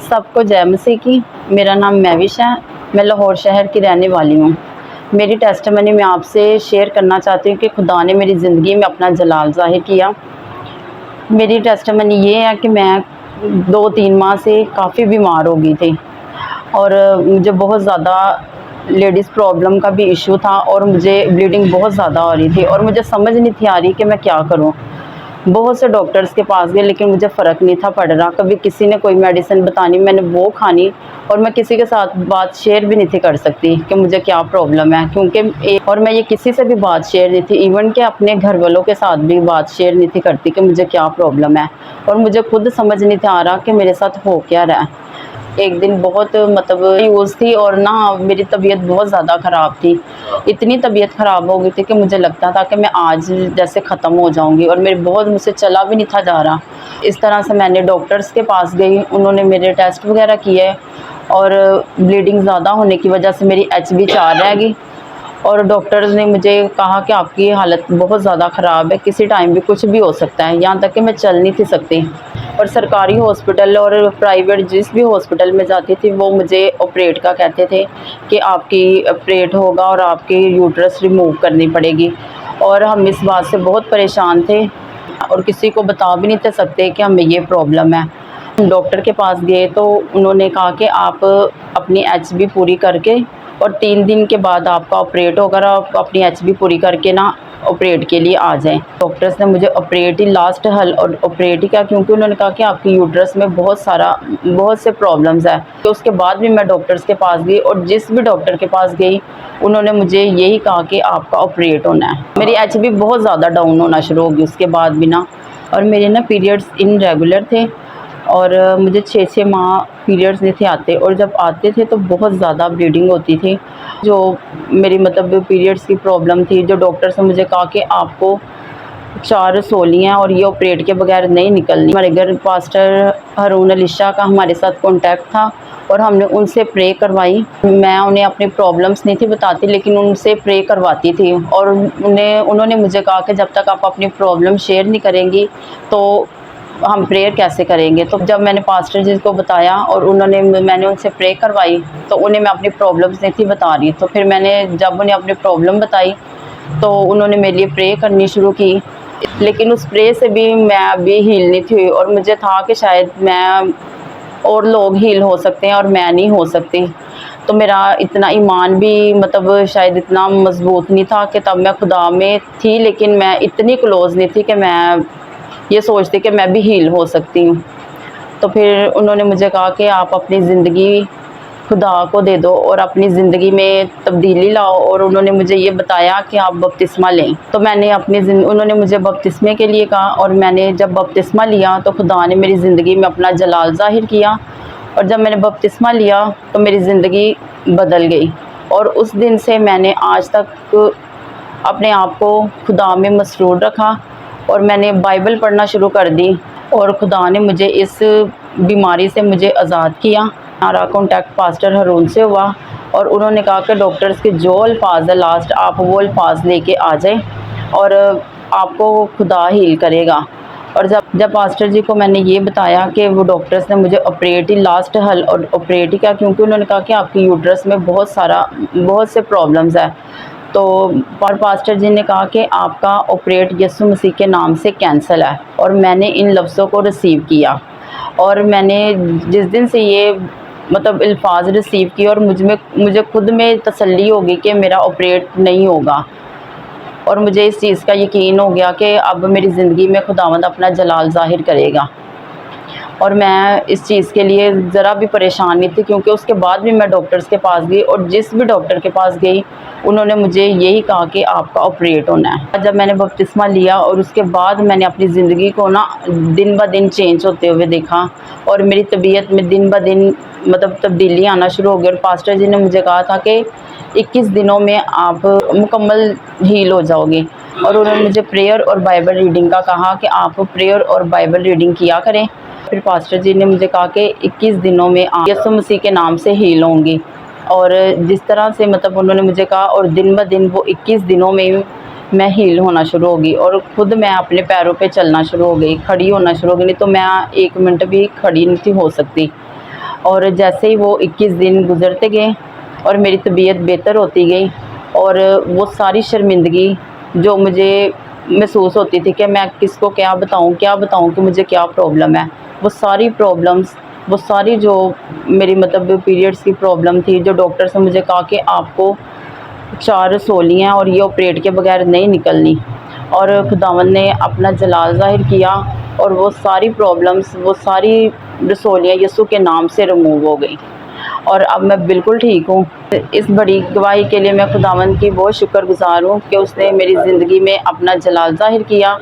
सबको जय मसीह की। मेरा नाम महविश है। मैं लाहौर शहर की रहने वाली हूँ। मेरी टेस्टमनी मैं आपसे शेयर करना चाहती हूँ कि खुदा ने मेरी ज़िंदगी में अपना जलाल ज़ाहिर किया। मेरी टेस्टमनी ये है कि मैं 2-3 माह से काफ़ी बीमार हो गई थी और मुझे बहुत ज़्यादा लेडीज़ प्रॉब्लम का भी इशू था और मुझे ब्लीडिंग बहुत ज़्यादा हो रही थी और मुझे समझ नहीं थी आ रही कि मैं क्या करूँ। बहुत से डॉक्टर्स के पास गए लेकिन मुझे फ़र्क नहीं था पड़ रहा। कभी किसी ने कोई मेडिसिन बतानी, मैंने वो खानी और मैं किसी के साथ बात शेयर भी नहीं थी कर सकती कि मुझे क्या प्रॉब्लम है, क्योंकि और मैं ये किसी से भी बात शेयर नहीं थी, इवन कि अपने घर वालों के साथ भी बात शेयर नहीं थी करती कि मुझे क्या प्रॉब्लम है और मुझे खुद समझ नहीं था आ रहा कि मेरे साथ हो क्या रहा है। एक दिन बहुत यूज़ थी और ना मेरी तबीयत बहुत ज़्यादा ख़राब थी। इतनी तबीयत ख़राब हो गई थी कि मुझे लगता था कि मैं आज जैसे ख़त्म हो जाऊंगी और मुझसे चला भी नहीं था जा रहा। इस तरह से मैंने डॉक्टर्स के पास गई, उन्होंने मेरे टेस्ट वगैरह किए और ब्लीडिंग ज़्यादा होने की वजह से मेरी HB 4 रह गई और डॉक्टर्स ने मुझे कहा कि आपकी हालत बहुत ज़्यादा ख़राब है, किसी टाइम भी कुछ भी हो सकता है। यहाँ तक कि मैं चल नहीं थी सकती और सरकारी हॉस्पिटल और प्राइवेट जिस भी हॉस्पिटल में जाती थी वो मुझे ऑपरेट का कहते थे कि आपकी ऑपरेट होगा और आपकी यूट्रस रिमूव करनी पड़ेगी और हम इस बात से बहुत परेशान थे और किसी को बता भी नहीं थे सकते कि हमें ये प्रॉब्लम है। डॉक्टर के पास गए तो उन्होंने कहा कि आप अपनी HB पूरी करके और 3 दिन के बाद आपका ऑपरेट होगा और आप अपनी HB पूरी करके ना ऑपरेट के लिए आ जाएं। डॉक्टर्स ने मुझे ऑपरेट ही लास्ट हल और ऑपरेट ही किया, क्योंकि उन्होंने कहा कि आपकी यूट्रस में बहुत से प्रॉब्लम्स है। तो उसके बाद भी मैं डॉक्टर्स के पास गई और जिस भी डॉक्टर के पास गई उन्होंने मुझे यही कहा कि आपका ऑपरेट होना है। मेरी HB बहुत ज़्यादा डाउन होना शुरू हो गई उसके बाद भी ना, और मेरे ना पीरियड्स इनरेगुलर थे और मुझे 6-6 माह पीरियड्स नहीं थे आते और जब आते थे तो बहुत ज़्यादा ब्लीडिंग होती थी। जो मेरी पीरियड्स की प्रॉब्लम थी, जो डॉक्टर्स ने मुझे कहा कि आपको 4 रसोलियाँ और ये ऑपरेट के बगैर नहीं निकलनी। हमारे घर पास्टर हारून अलीशा का हमारे साथ कॉन्टैक्ट था और हमने उनसे प्रे करवाई। मैं उन्हें अपनी प्रॉब्लम्स नहीं थी बताती लेकिन उनसे प्रे करवाती थी और उन्होंने मुझे कहा कि जब तक आप अपनी प्रॉब्लम शेयर नहीं करेंगी तो हम प्रेयर कैसे करेंगे। तो जब मैंने पास्टर जी को बताया और मैंने उनसे प्रे करवाई तो उन्हें मैं अपनी प्रॉब्लम्स नहीं थी बता रही। तो फिर मैंने जब उन्हें अपनी प्रॉब्लम बताई तो उन्होंने मेरे लिए प्रे करनी शुरू की, लेकिन उस प्रे से भी मैं अभी हील नहीं थी और मुझे था कि शायद मैं और लोग हील हो सकते हैं और मैं नहीं हो सकती। तो मेरा इतना ईमान भी शायद इतना मजबूत नहीं था कि तब मैं खुदा में थी, लेकिन मैं इतनी क्लोज़ नहीं थी कि मैं ये सोचती कि मैं भी हील हो सकती हूँ। तो फिर उन्होंने मुझे कहा कि आप अपनी ज़िंदगी खुदा को दे दो और अपनी ज़िंदगी में तब्दीली लाओ, और उन्होंने मुझे ये बताया कि आप बपतिस्मा लें। तो मैंने उन्होंने मुझे बपतिस्मे के लिए कहा और मैंने जब बपतिस्मा लिया तो खुदा ने मेरी ज़िंदगी में अपना जलाल ज़ाहिर किया और जब मैंने बपतिस्मा लिया तो मेरी ज़िंदगी बदल गई और उस दिन से मैंने आज तक अपने आप को खुदा में मसरूर रखा और मैंने बाइबल पढ़ना शुरू कर दी और खुदा ने मुझे इस बीमारी से मुझे आज़ाद किया। हमारा कॉन्टैक्ट पास्टर हारून से हुआ और उन्होंने कहा कि डॉक्टर्स के जो अल्फाज है लास्ट आप वो अल्फाज लेके आ जाएं और आपको खुदा हील करेगा। और जब पास्टर जी को मैंने ये बताया कि वो डॉक्टर्स ने मुझे ऑपरेट ही लास्ट हल और ऑपरेट ही किया, क्योंकि उन्होंने कहा कि आपकी यूट्रस में बहुत से प्रॉब्लम्स है। तो पास्टर जी ने कहा कि आपका ऑपरेट यीशु मसीह के नाम से कैंसिल है और मैंने इन लफ्ज़ों को रिसीव किया और मैंने जिस दिन से ये अल्फाज रिसीव किए और मुझे खुद में तसल्ली हो गई कि मेरा ऑपरेट नहीं होगा और मुझे इस चीज़ का यकीन हो गया कि अब मेरी ज़िंदगी में खुदावंद अपना जलाल ज़ाहिर करेगा। और मैं इस चीज़ के लिए ज़रा भी परेशान नहीं थी, क्योंकि उसके बाद भी मैं डॉक्टर्स के पास गई और जिस भी डॉक्टर के पास गई उन्होंने मुझे यही कहा कि आपका ऑपरेट होना है। जब मैंने बपतिस्मा लिया और उसके बाद मैंने अपनी ज़िंदगी को ना दिन ब दिन चेंज होते हुए देखा और मेरी तबीयत में दिन ब दिन तब्दीली आना शुरू हो गई और पास्टर जी ने मुझे कहा था कि 21 दिनों में आप मुकम्मल हील हो जाओगे और उन्होंने मुझे प्रेयर और बाइबल रीडिंग का कहा कि आप प्रेयर और बाइबल रीडिंग किया करें। फिर पास्टर जी ने मुझे कहा कि 21 दिनों में आप यीशु मसीह के नाम से हील होंगी और जिस तरह से उन्होंने मुझे कहा और दिन ब दिन वो 21 दिनों में मैं हील होना शुरू होगी और ख़ुद मैं अपने पैरों पे चलना शुरू हो गई, खड़ी होना शुरू हो गई। नहीं तो मैं 1 मिनट भी खड़ी नहीं थी हो सकती और जैसे ही वो 21 दिन गुज़रते गए और मेरी तबीयत बेहतर होती गई, और वो सारी शर्मिंदगी जो मुझे महसूस होती थी कि मैं किसको क्या बताऊँ कि मुझे क्या प्रॉब्लम है, वो सारी प्रॉब्लम्स, वो सारी जो मेरी मतलब पीरियड्स की प्रॉब्लम थी, जो डॉक्टर ने मुझे कहा कि आपको 4 रसोलियाँ हैं और ये ऑपरेट के बगैर नहीं निकलनी, और खुदावंद ने अपना जलाल ज़ाहिर किया और वो सारी प्रॉब्लम्स, वो सारी रसोलियाँ यीशु के नाम से रिमूव हो गई और अब मैं बिल्कुल ठीक हूँ। इस बड़ी गवाही के लिए मैं खुदावंद की बहुत शुक्रगुज़ार हूँ कि उसने मेरी ज़िंदगी में अपना जलाल ज़ाहिर किया।